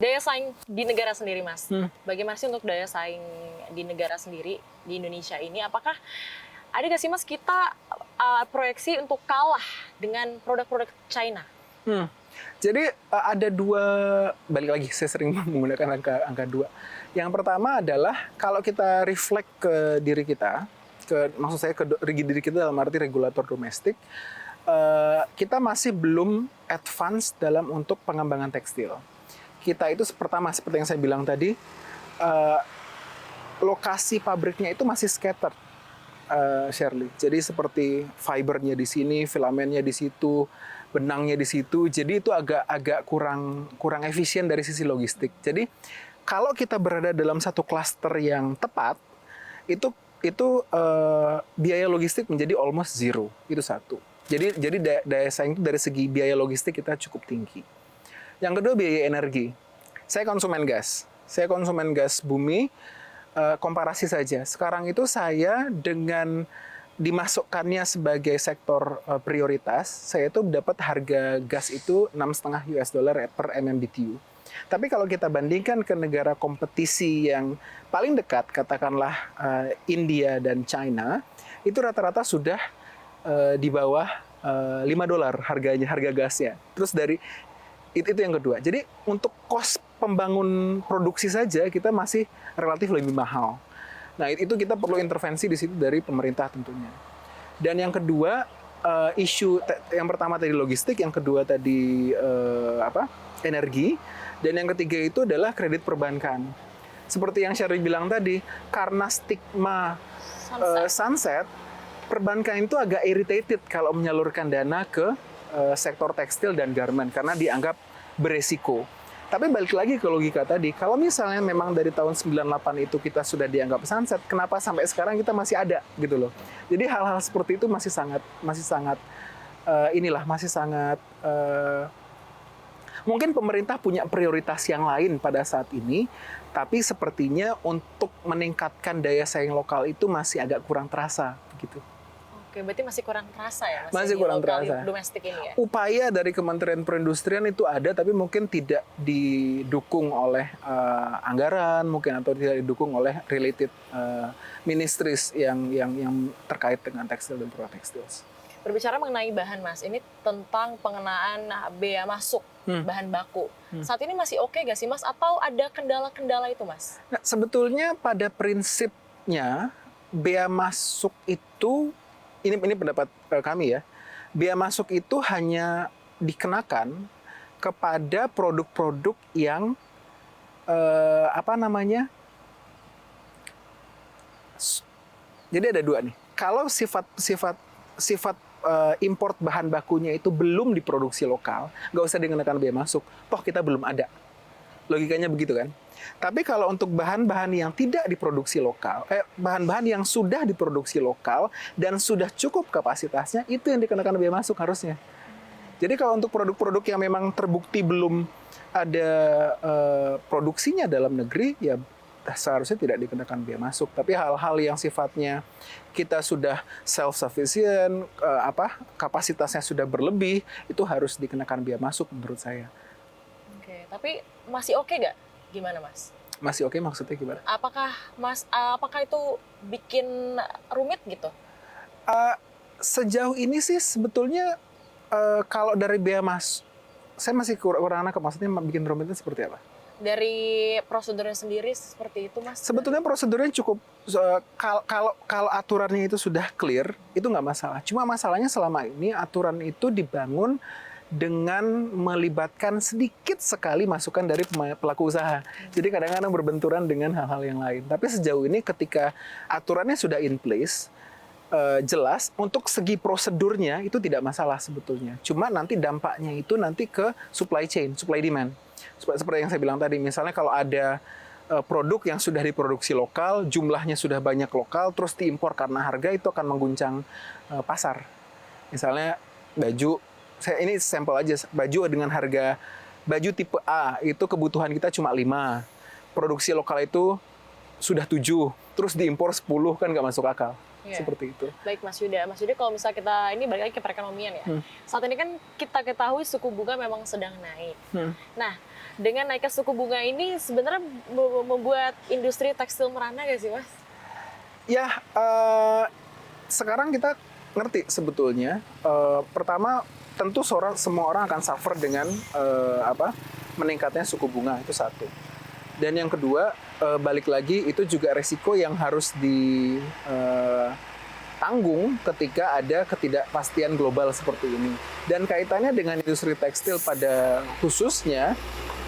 Daya saing di negara sendiri, Mas. Bagaimana sih untuk daya saing di negara sendiri, di Indonesia ini? Apakah ada nggak sih, Mas, kita proyeksi untuk kalah dengan produk-produk China? Jadi ada dua, balik lagi saya sering menggunakan angka dua. Yang pertama adalah kalau kita reflect ke diri kita, maksud saya ke diri kita dalam arti regulator domestik, kita masih belum advance dalam untuk pengembangan tekstil. Kita itu pertama seperti yang saya bilang tadi, lokasi pabriknya itu masih scattered, Shirley. Jadi seperti fibernya di sini, filamennya di situ, benangnya di situ. Jadi itu agak kurang efisien dari sisi logistik. Jadi kalau kita berada dalam satu klaster yang tepat, itu biaya logistik menjadi almost zero. Itu satu. Jadi daya saing itu dari segi biaya logistik kita cukup tinggi. Yang kedua biaya energi. Saya konsumen gas bumi. Komparasi saja. Sekarang itu saya dengan dimasukkannya sebagai sektor prioritas, saya itu dapat harga gas itu $6,5 per MMBTU. Tapi kalau kita bandingkan ke negara kompetisi yang paling dekat, katakanlah India dan China, itu rata-rata sudah di bawah $5 harga gasnya. Terus dari itu yang kedua. Jadi untuk cost pembangun produksi saja kita masih relatif lebih mahal. Nah, itu kita perlu intervensi di situ dari pemerintah tentunya. Dan yang kedua, isu yang pertama tadi logistik, yang kedua tadi energi, dan yang ketiga itu adalah kredit perbankan. Seperti yang Syarif bilang tadi, karena stigma sunset, perbankan itu agak irritated kalau menyalurkan dana ke sektor tekstil dan garment karena dianggap beresiko. Tapi balik lagi ke logika tadi, kalau misalnya memang dari tahun 98 itu kita sudah dianggap sunset, kenapa sampai sekarang kita masih ada gitu loh. Jadi hal-hal seperti itu masih sangat mungkin pemerintah punya prioritas yang lain pada saat ini, tapi sepertinya untuk meningkatkan daya saing lokal itu masih agak kurang terasa begitu. Oke, berarti masih kurang terasa ya, Mas? Masih kurang terasa. Domestik ini ya? Upaya dari Kementerian Perindustrian itu ada, tapi mungkin tidak didukung oleh anggaran, mungkin atau tidak didukung oleh related ministries yang terkait dengan tekstil dan produk tekstil. Berbicara mengenai bahan, Mas, ini tentang pengenaan bea masuk bahan baku. Saat ini masih oke nggak sih, Mas? Atau ada kendala-kendala itu, Mas? Nah, sebetulnya pada prinsipnya bea masuk itu ini pendapat kami ya, bea masuk itu hanya dikenakan kepada produk-produk yang jadi ada dua nih. Kalau sifat import bahan bakunya itu belum diproduksi lokal, nggak usah dikenakan bea masuk. Toh kita belum ada. Logikanya begitu kan? Tapi kalau untuk bahan-bahan yang tidak diproduksi lokal, bahan-bahan yang sudah diproduksi lokal dan sudah cukup kapasitasnya, itu yang dikenakan bea masuk harusnya. Jadi kalau untuk produk-produk yang memang terbukti belum ada produksinya dalam negeri, ya seharusnya tidak dikenakan bea masuk. Tapi hal-hal yang sifatnya kita sudah self-sufficient, kapasitasnya sudah berlebih, itu harus dikenakan bea masuk menurut saya. Oke, tapi masih oke nggak? Gimana, Mas? Masih oke maksudnya gimana? Apakah itu bikin rumit gitu? Sejauh ini sih sebetulnya kalau dari bea masuk, saya masih kurang nangkep maksudnya bikin rumitnya seperti apa? Dari prosedurnya sendiri seperti itu, Mas? Sebetulnya prosedurnya cukup, kalau aturannya itu sudah clear, itu nggak masalah. Cuma masalahnya selama ini aturan itu dibangun dengan melibatkan sedikit sekali masukan dari pelaku usaha. Jadi kadang-kadang berbenturan dengan hal-hal yang lain. Tapi sejauh ini ketika aturannya sudah in place, jelas untuk segi prosedurnya itu tidak masalah sebetulnya. Cuma nanti dampaknya itu nanti ke supply chain, supply demand. Seperti yang saya bilang tadi, misalnya kalau ada produk yang sudah diproduksi lokal, jumlahnya sudah banyak lokal, terus diimpor karena harga, itu akan mengguncang pasar. Misalnya baju, ini sampel aja, baju dengan harga baju tipe A itu kebutuhan kita cuma 5. Produksi lokal itu sudah 7, terus diimpor 10, kan nggak masuk akal. Seperti itu. Baik, Mas Yuda. Mas Yuda, kalau misalnya kita ini balik lagi ke perekonomian ya. Saat ini kan kita ketahui suku bunga memang sedang naik. Nah, dengan naiknya suku bunga ini sebenarnya membuat industri tekstil merana gak sih Mas? Ya, sekarang kita ngerti sebetulnya. Pertama, tentu semua orang akan suffer dengan meningkatnya suku bunga, itu satu. Dan yang kedua, balik lagi itu juga resiko yang harus ditanggung ketika ada ketidakpastian global seperti ini. Dan kaitannya dengan industri tekstil pada khususnya,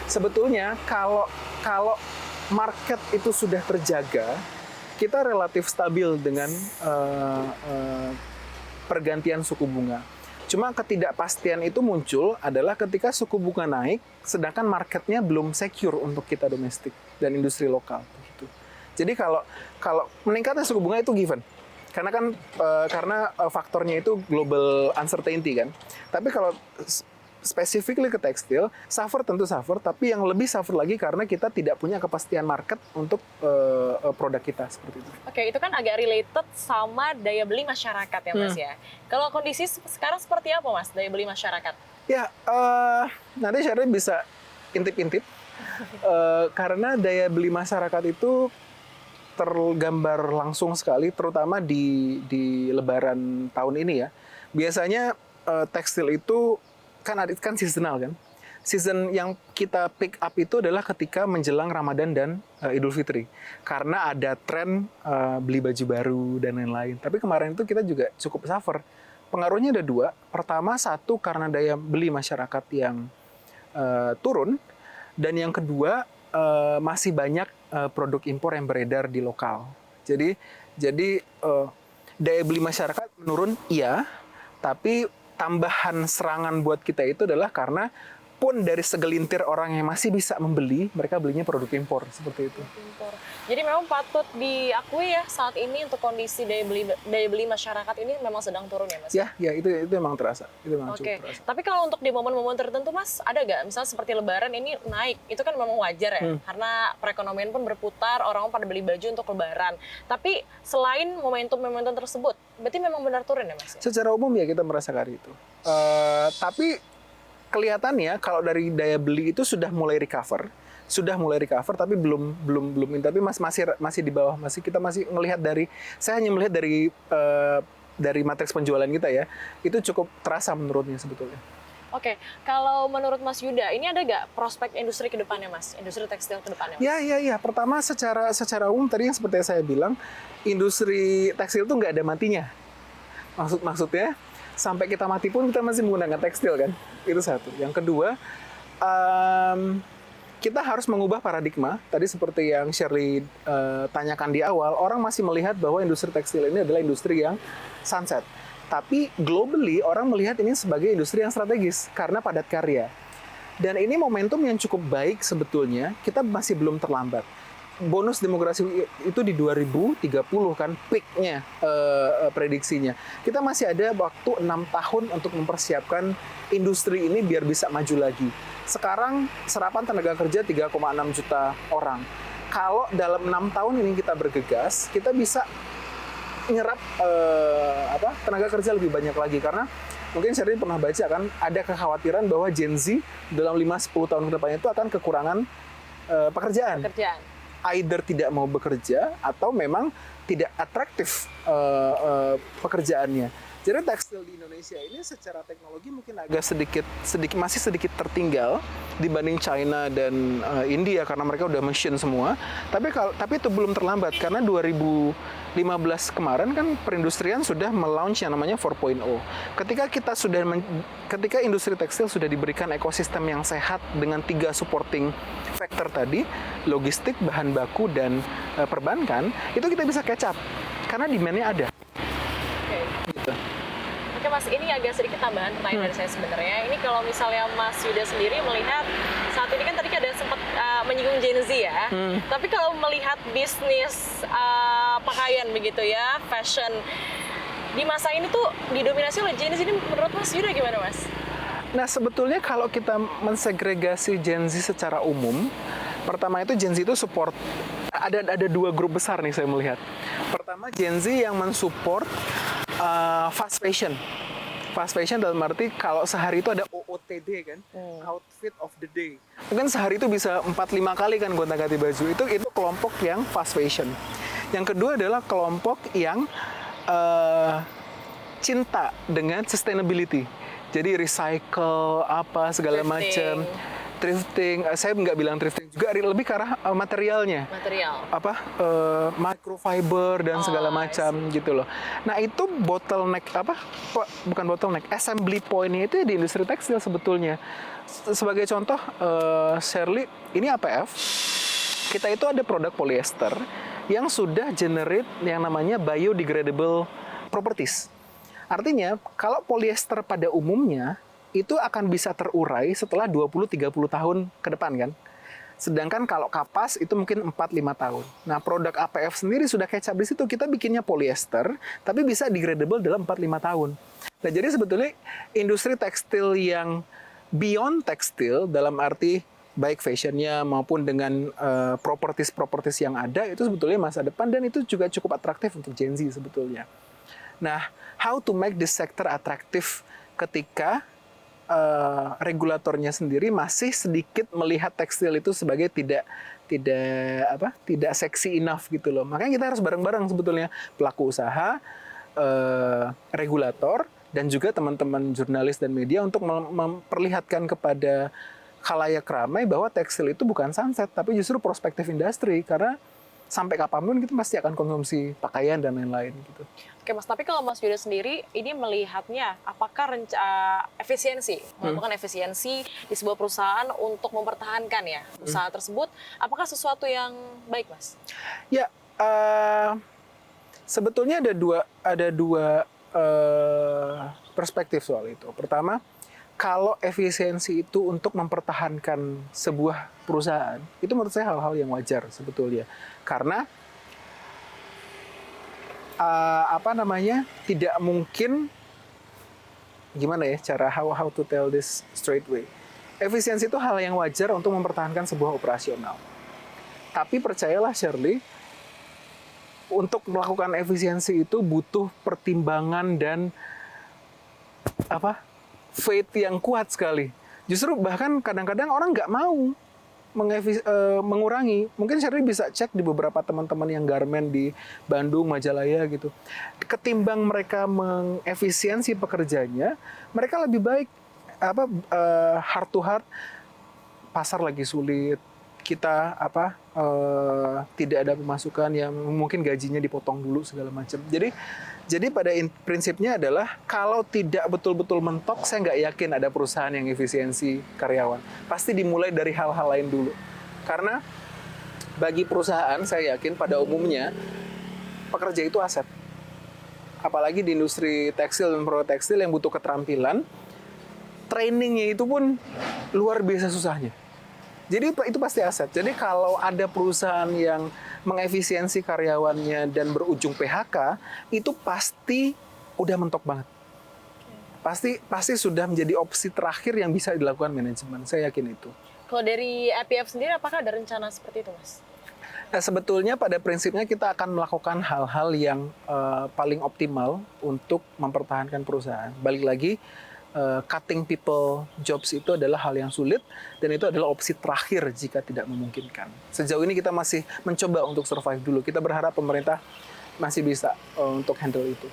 sebetulnya kalau market itu sudah terjaga, kita relatif stabil dengan pergantian suku bunga. Cuma ketidakpastian itu muncul adalah ketika suku bunga naik, sedangkan marketnya belum secure untuk kita domestik dan industri lokal. Gitu. Jadi kalau meningkatnya suku bunga itu given, karena faktornya itu global uncertainty kan. Tapi kalau specifically ke tekstil, tentu suffer, tapi yang lebih suffer lagi karena kita tidak punya kepastian market untuk produk kita seperti itu. Oke, itu kan agak related sama daya beli masyarakat ya Mas ya. Kalau kondisi sekarang seperti apa Mas daya beli masyarakat? Ya, nanti Syarif bisa intip-intip karena daya beli masyarakat itu tergambar langsung sekali, terutama di Lebaran tahun ini ya. Biasanya tekstil itu kan seasonal kan. Season yang kita pick up itu adalah ketika menjelang Ramadan dan Idul Fitri. Karena ada tren beli baju baru dan lain-lain. Tapi kemarin itu kita juga cukup suffer. Pengaruhnya ada dua. Pertama, satu karena daya beli masyarakat yang turun. Dan yang kedua, masih banyak produk impor yang beredar di lokal. Jadi daya beli masyarakat menurun, iya. Tapi tambahan serangan buat kita itu adalah karena pun dari segelintir orang yang masih bisa membeli, mereka belinya produk impor seperti itu. Impor. Jadi memang patut diakui ya saat ini untuk kondisi daya beli masyarakat ini memang sedang turun ya Mas? Ya itu memang terasa. Itu memang Oke. cukup terasa. Tapi kalau untuk di momen-momen tertentu Mas, ada nggak misalnya seperti Lebaran ini naik, itu kan memang wajar ya, karena perekonomian pun berputar, orang pada beli baju untuk Lebaran. Tapi selain momentum-momentum tersebut, berarti memang benar turun ya Mas? Secara umum ya kita merasakan itu. Tapi kelihatannya kalau dari daya beli itu sudah mulai recover, tapi belum tapi masih di bawah, kita masih melihat saya hanya melihat dari matriks penjualan kita ya, itu cukup terasa menurutnya sebetulnya. Oke, kalau menurut Mas Yuda, ini ada nggak prospek industri ke depannya Mas, industri tekstil ke depannya Mas? Ya. Pertama secara umum tadi yang seperti yang saya bilang, industri tekstil itu nggak ada matinya. Maksudnya sampai kita mati pun kita masih menggunakan tekstil kan, itu satu. Yang kedua, kita harus mengubah paradigma. Tadi seperti yang Shirley tanyakan di awal, orang masih melihat bahwa industri tekstil ini adalah industri yang sunset. Tapi globally orang melihat ini sebagai industri yang strategis karena padat karya. Dan ini momentum yang cukup baik sebetulnya, kita masih belum terlambat. Bonus demografi itu di 2030 kan peaknya prediksinya. Kita masih ada waktu 6 tahun untuk mempersiapkan industri ini biar bisa maju lagi. Sekarang serapan tenaga kerja 3,6 juta orang. Kalau dalam 6 tahun ini kita bergegas, kita bisa nyerap tenaga kerja lebih banyak lagi. Karena mungkin saya pernah baca kan, ada kekhawatiran bahwa Gen Z dalam 5-10 tahun ke depan itu akan kekurangan pekerjaan. Either tidak mau bekerja atau memang tidak atraktif pekerjaannya. Jadi tekstil di Indonesia ini secara teknologi mungkin agak masih sedikit tertinggal dibanding China dan India karena mereka udah machine semua. Tapi itu belum terlambat karena 2015 kemarin kan perindustrian sudah melaunch yang namanya 4.0. Ketika industri tekstil sudah diberikan ekosistem yang sehat dengan 3 supporting factor tadi, logistik, bahan baku dan perbankan, itu kita bisa catch up karena demand-nya ada. Gitu. Oke Mas, ini agak sedikit tambahan pertanyaan dari saya sebenarnya. Ini kalau misalnya Mas Yuda sendiri melihat saat ini kan tadi ada sempat menyinggung Gen Z ya. Tapi kalau melihat bisnis pakaian begitu ya, fashion di masa ini tuh didominasi oleh Gen Z, ini menurut Mas Yuda gimana Mas? Nah sebetulnya kalau kita mensegregasi Gen Z secara umum, pertama itu Gen Z itu support, ada 2 grup besar nih saya melihat. Pertama Gen Z yang mensupport fast fashion. Fast fashion dalam arti kalau sehari itu ada OOTD kan, outfit of the day. Mungkin sehari itu bisa 4-5 kali kan gonta-ganti baju. Itu kelompok yang fast fashion. Yang kedua adalah kelompok yang cinta dengan sustainability. Jadi recycle apa segala macam. Thrifting, saya nggak bilang thrifting juga, lebih ke arah materialnya. Microfiber dan segala macam gitu loh. Nah itu bottleneck bukan bottleneck, assembly point-nya itu di industri tekstil sebetulnya. Sebagai contoh, Shirley, ini APF, kita itu ada produk polyester yang sudah generate yang namanya biodegradable properties. Artinya kalau polyester pada umumnya itu akan bisa terurai setelah 20-30 tahun ke depan kan. Sedangkan kalau kapas itu mungkin 4-5 tahun. Nah, produk APF sendiri sudah kecap di situ. Kita bikinnya polyester, tapi bisa degradable dalam 4-5 tahun. Nah, jadi sebetulnya industri tekstil yang beyond tekstil dalam arti baik fashionnya maupun dengan properties yang ada itu sebetulnya masa depan dan itu juga cukup atraktif untuk Gen Z sebetulnya. Nah, how to make this sector atraktif ketika regulatornya sendiri masih sedikit melihat tekstil itu sebagai tidak seksi enough gitu loh. Makanya kita harus bareng-bareng sebetulnya pelaku usaha, regulator dan juga teman-teman jurnalis dan media untuk memperlihatkan kepada khalayak ramai bahwa tekstil itu bukan sunset tapi justru prospektif industri karena sampai kapanpun kita pasti akan konsumsi pakaian dan lain-lain gitu. Oke Mas, tapi kalau Mas Yuda sendiri ini melihatnya apakah melakukan efisiensi di sebuah perusahaan untuk mempertahankan ya usaha tersebut, apakah sesuatu yang baik Mas? Ya, sebetulnya ada dua perspektif soal itu. Pertama, kalau efisiensi itu untuk mempertahankan sebuah perusahaan, itu menurut saya hal-hal yang wajar sebetulnya. Karena tidak mungkin, gimana ya cara how to tell this straight way. Efisiensi itu hal yang wajar untuk mempertahankan sebuah operasional. Tapi percayalah Shirley, untuk melakukan efisiensi itu butuh pertimbangan dan faith yang kuat sekali. Justru bahkan kadang-kadang orang nggak mau mengurangi. Mungkin Shirley bisa cek di beberapa teman-teman yang garmen di Bandung, Majalaya gitu. Ketimbang mereka mengefisiensi pekerjanya, mereka lebih baik heart to heart. Pasar lagi sulit, kita tidak ada pemasukan, yang mungkin gajinya dipotong dulu segala macam. Jadi pada prinsipnya adalah kalau tidak betul-betul mentok, saya nggak yakin ada perusahaan yang efisiensi karyawan. Pasti dimulai dari hal-hal lain dulu. Karena bagi perusahaan, saya yakin pada umumnya pekerja itu aset. Apalagi di industri tekstil dan produk tekstil yang butuh keterampilan, trainingnya itu pun luar biasa susahnya. Jadi itu pasti aset. Jadi kalau ada perusahaan yang mengefisiensi karyawannya dan berujung PHK, itu pasti udah mentok banget. Pasti sudah menjadi opsi terakhir yang bisa dilakukan manajemen. Saya yakin itu. Kalau dari APF sendiri, apakah ada rencana seperti itu, Mas? Nah, sebetulnya pada prinsipnya kita akan melakukan hal-hal yang paling optimal untuk mempertahankan perusahaan. Balik lagi, cutting people jobs itu adalah hal yang sulit dan itu adalah opsi terakhir jika tidak memungkinkan. Sejauh ini kita masih mencoba untuk survive dulu. Kita berharap pemerintah masih bisa untuk handle itu.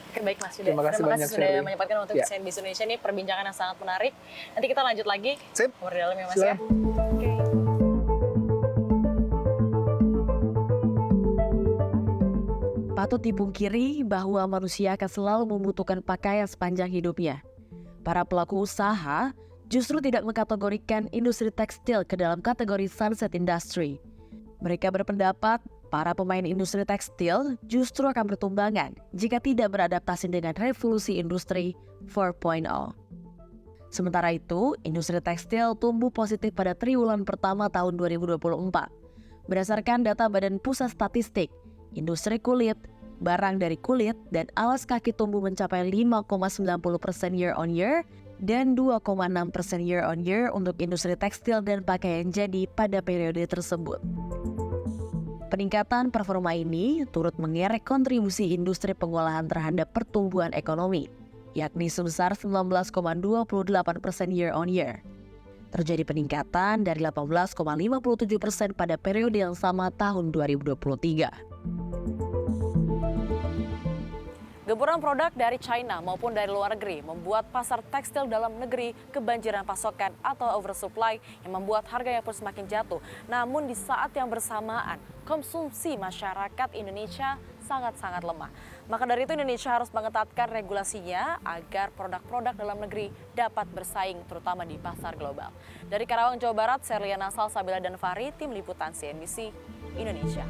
Oke, baik Mas Yuda. Terima kasih banyak sudah menyempatkan untuk CNBC Indonesia. Ini perbincangan yang sangat menarik. Nanti kita lanjut lagi. Sip. Ngobrol dalam ya Mas Silakan. ya. Oke. Patut dipungkiri bahwa manusia akan selalu membutuhkan pakaian sepanjang hidupnya. Para pelaku usaha justru tidak mengkategorikan industri tekstil ke dalam kategori sunset industry. Mereka berpendapat para pemain industri tekstil justru akan bertumbangan jika tidak beradaptasi dengan revolusi industri 4.0. Sementara itu, industri tekstil tumbuh positif pada triwulan pertama tahun 2024. Berdasarkan data Badan Pusat Statistik, industri kulit, barang dari kulit, dan alas kaki tumbuh mencapai 5,90% year on year dan 2,6% year on year untuk industri tekstil dan pakaian jadi pada periode tersebut. Peningkatan performa ini turut mengerek kontribusi industri pengolahan terhadap pertumbuhan ekonomi. yakni sebesar 19,28% year on year. Terjadi peningkatan dari 18,57% pada periode yang sama tahun 2023. Gempuran produk dari China maupun dari luar negeri membuat pasar tekstil dalam negeri kebanjiran pasokan atau oversupply yang membuat harganya pun semakin jatuh. Namun di saat yang bersamaan, konsumsi masyarakat Indonesia sangat-sangat lemah. Maka dari itu Indonesia harus mengetatkan regulasinya agar produk-produk dalam negeri dapat bersaing terutama di pasar global. Dari Karawang, Jawa Barat, Serliana Salsabila dan Fahri, Tim Liputan CNBC Indonesia.